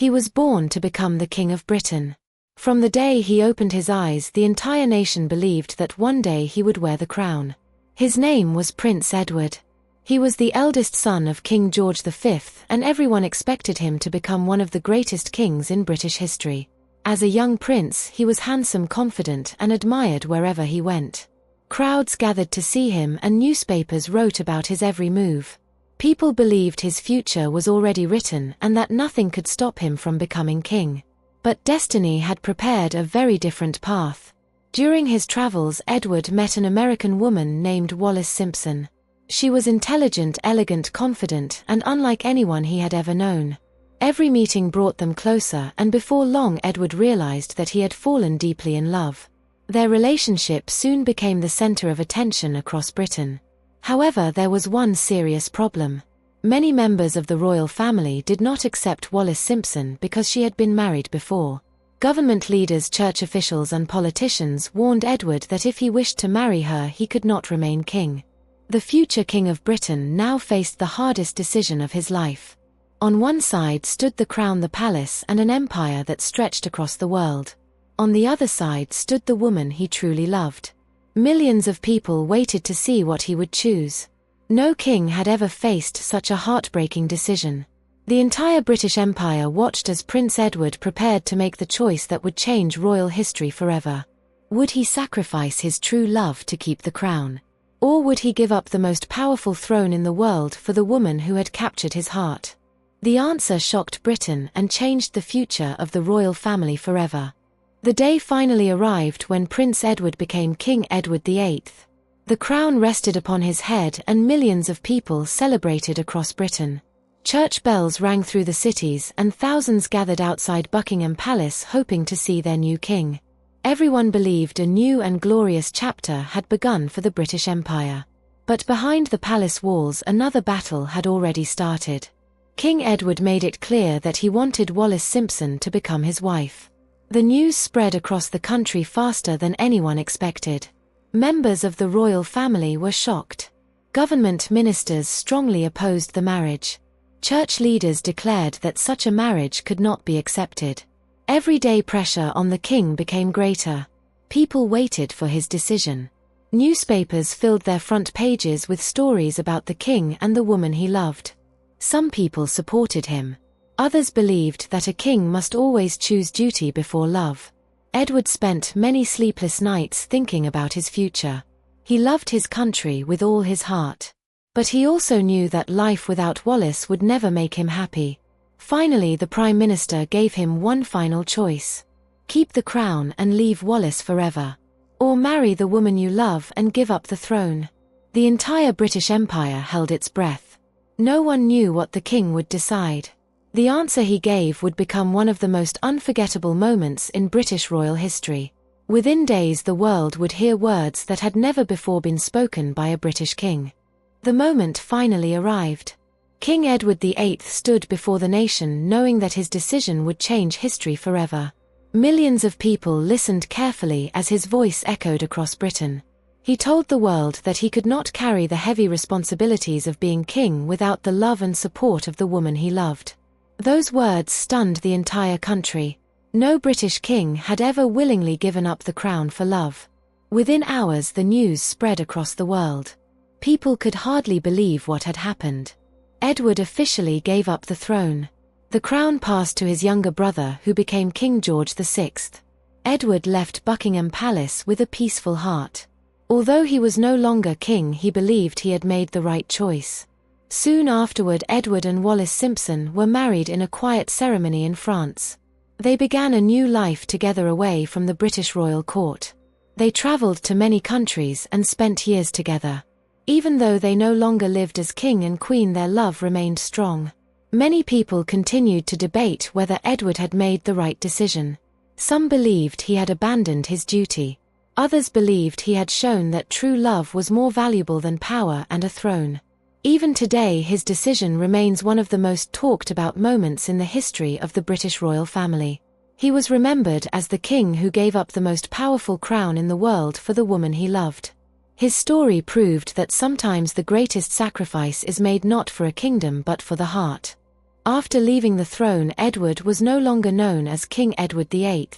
He was born to become the King of Britain. From the day he opened his eyes, the entire nation believed that one day he would wear the crown. His name was Prince Edward. He was the eldest son of King George V, and everyone expected him to become one of the greatest kings in British history. As a young prince, he was handsome, confident, and admired wherever he went. Crowds gathered to see him, and newspapers wrote about his every move. People believed his future was already written and that nothing could stop him from becoming king. But destiny had prepared a very different path. During his travels, Edward met an American woman named Wallis Simpson. She was intelligent, elegant, confident, and unlike anyone he had ever known. Every meeting brought them closer, and before long Edward realized that he had fallen deeply in love. Their relationship soon became the center of attention across Britain. However, there was one serious problem. Many members of the royal family did not accept Wallis Simpson because she had been married before. Government leaders, church officials, and politicians warned Edward that if he wished to marry her, he could not remain king. The future King of Britain now faced the hardest decision of his life. On one side stood the crown, the palace, and an empire that stretched across the world. On the other side stood the woman he truly loved. Millions of people waited to see what he would choose. No king had ever faced such a heartbreaking decision. The entire British Empire watched as Prince Edward prepared to make the choice that would change royal history forever. Would he sacrifice his true love to keep the crown? Or would he give up the most powerful throne in the world for the woman who had captured his heart? The answer shocked Britain and changed the future of the royal family forever. The day finally arrived when Prince Edward became King Edward VIII. The crown rested upon his head and millions of people celebrated across Britain. Church bells rang through the cities and thousands gathered outside Buckingham Palace hoping to see their new king. Everyone believed a new and glorious chapter had begun for the British Empire. But behind the palace walls another battle had already started. King Edward made it clear that he wanted Wallis Simpson to become his wife. The news spread across the country faster than anyone expected. Members of the royal family were shocked. Government ministers strongly opposed the marriage. Church leaders declared that such a marriage could not be accepted. Everyday pressure on the king became greater. People waited for his decision. Newspapers filled their front pages with stories about the king and the woman he loved. Some people supported him. Others believed that a king must always choose duty before love. Edward spent many sleepless nights thinking about his future. He loved his country with all his heart. But he also knew that life without Wallis would never make him happy. Finally, the Prime Minister gave him one final choice. Keep the crown and leave Wallis forever. Or marry the woman you love and give up the throne. The entire British Empire held its breath. No one knew what the king would decide. The answer he gave would become one of the most unforgettable moments in British royal history. Within days the world would hear words that had never before been spoken by a British king. The moment finally arrived. King Edward VIII stood before the nation knowing that his decision would change history forever. Millions of people listened carefully as his voice echoed across Britain. He told the world that he could not carry the heavy responsibilities of being king without the love and support of the woman he loved. Those words stunned the entire country. No British king had ever willingly given up the crown for love. Within hours the news spread across the world. People could hardly believe what had happened. Edward officially gave up the throne. The crown passed to his younger brother, who became King George VI. Edward left Buckingham Palace with a peaceful heart. Although he was no longer king, he believed he had made the right choice. Soon afterward, Edward and Wallis Simpson were married in a quiet ceremony in France. They began a new life together away from the British royal court. They traveled to many countries and spent years together. Even though they no longer lived as king and queen, their love remained strong. Many people continued to debate whether Edward had made the right decision. Some believed he had abandoned his duty. Others believed he had shown that true love was more valuable than power and a throne. Even today, his decision remains one of the most talked about moments in the history of the British royal family. He was remembered as the king who gave up the most powerful crown in the world for the woman he loved. His story proved that sometimes the greatest sacrifice is made not for a kingdom but for the heart. After leaving the throne, Edward was no longer known as King Edward VIII.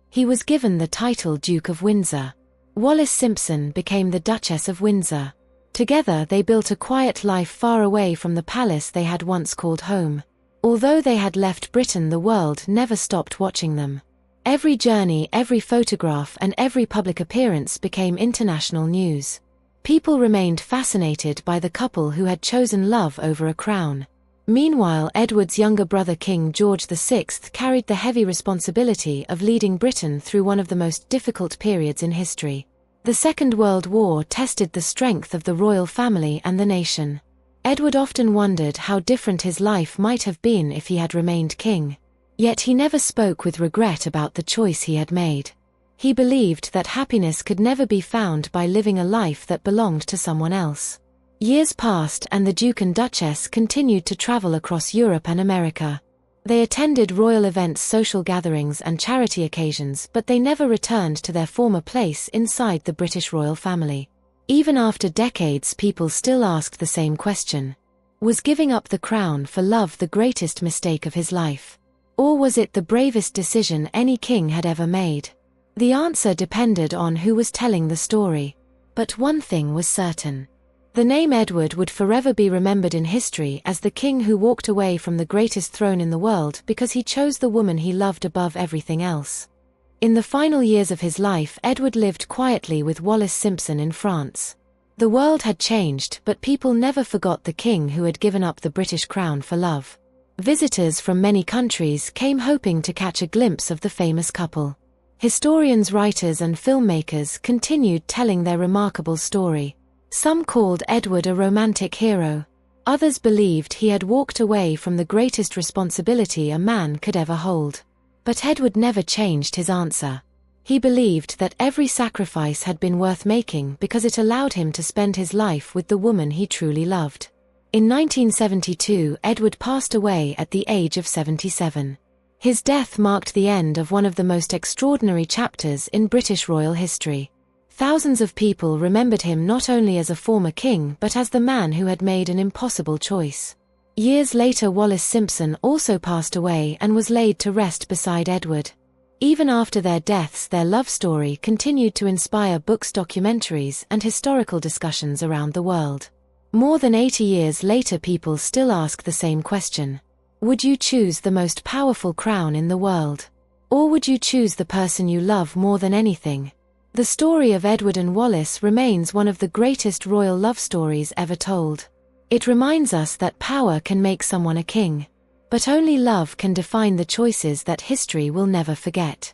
He was given the title Duke of Windsor. Wallis Simpson became the Duchess of Windsor. Together they built a quiet life far away from the palace they had once called home. Although they had left Britain, the world never stopped watching them. Every journey, every photograph, and every public appearance became international news. People remained fascinated by the couple who had chosen love over a crown. Meanwhile, Edward's younger brother King George VI carried the heavy responsibility of leading Britain through one of the most difficult periods in history. The Second World War tested the strength of the royal family and the nation. Edward often wondered how different his life might have been if he had remained king. Yet he never spoke with regret about the choice he had made. He believed that happiness could never be found by living a life that belonged to someone else. Years passed and the Duke and Duchess continued to travel across Europe and America. They attended royal events, social gatherings, and charity occasions, but they never returned to their former place inside the British royal family. Even after decades, people still asked the same question. Was giving up the crown for love the greatest mistake of his life? Or was it the bravest decision any king had ever made? The answer depended on who was telling the story. But one thing was certain. The name Edward would forever be remembered in history as the king who walked away from the greatest throne in the world because he chose the woman he loved above everything else. In the final years of his life, Edward lived quietly with Wallis Simpson in France. The world had changed, but people never forgot the king who had given up the British crown for love. Visitors from many countries came hoping to catch a glimpse of the famous couple. Historians, writers, and filmmakers continued telling their remarkable story. Some called Edward a romantic hero. Others believed he had walked away from the greatest responsibility a man could ever hold. But Edward never changed his answer. He believed that every sacrifice had been worth making because it allowed him to spend his life with the woman he truly loved. In 1972, Edward passed away at the age of 77. His death marked the end of one of the most extraordinary chapters in British royal history. Thousands of people remembered him not only as a former king but as the man who had made an impossible choice. Years later, Wallis Simpson also passed away and was laid to rest beside Edward. Even after their deaths, their love story continued to inspire books, documentaries, and historical discussions around the world. More than 80 years later, people still ask the same question. Would you choose the most powerful crown in the world? Or would you choose the person you love more than anything? The story of Edward and Wallis remains one of the greatest royal love stories ever told. It reminds us that power can make someone a king, but only love can define the choices that history will never forget.